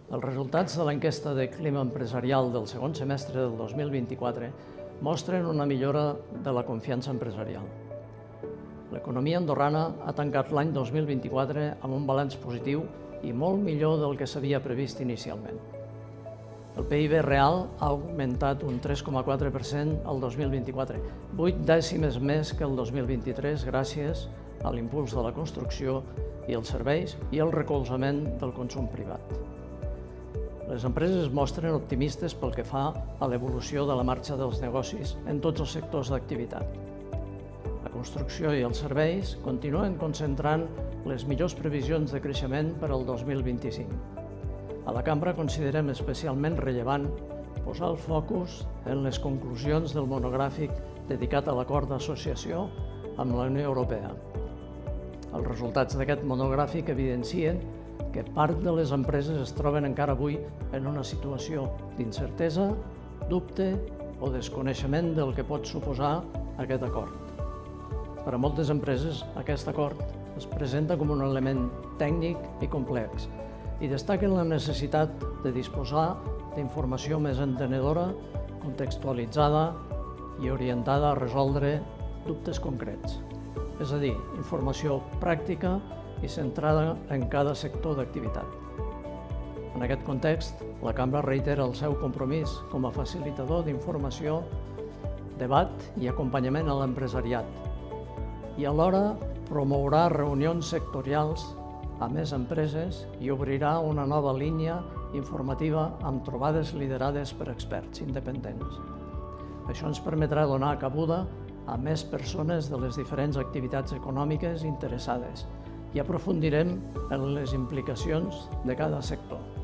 Els resultats de l'enquesta de clima empresarial del segon semestre del 2024 mostren una millora de la confiança empresarial. L'economia andorrana ha tancat l'any 2024 amb un balanç positiu i molt millor del que s'havia previst inicialment. El PIB real ha augmentat un 3,4% el 2024, 8 dècimes més que el 2023 gràcies a l'impuls de la construcció i els serveis i el recolzament del consum privat. Les empreses es mostren optimistes pel que fa a l'evolució de la marxa dels negocis en tots els sectors d'activitat. La construcció i els serveis continuen concentrant les millors previsions de creixement per al 2025. A la cambra considerem especialment rellevant posar el focus en les conclusions del monogràfic dedicat a l'acord d'associació amb la Unió Europea. Els resultats d'aquest monogràfic evidencien que part de les empreses es troben encara avui en una situació d'incertesa, dubte o desconeixement del que pot suposar aquest acord. Per a moltes empreses, aquest acord es presenta com un element tècnic i complex i destaquen la necessitat de disposar d'informació més entenedora, contextualitzada i orientada a resoldre dubtes concrets, és a dir, informació pràctica i centrada en cada sector d'activitat. En aquest context, la Cambra reitera el seu compromís com a facilitador d'informació, debat i acompanyament a l'empresariat i alhora promourà reunions sectorials a més empreses i obrirà una nova línia informativa amb trobades liderades per experts independents. Això ens permetrà donar cabuda a més persones de les diferents activitats econòmiques interessades i aprofundirem en les implicacions de cada sector.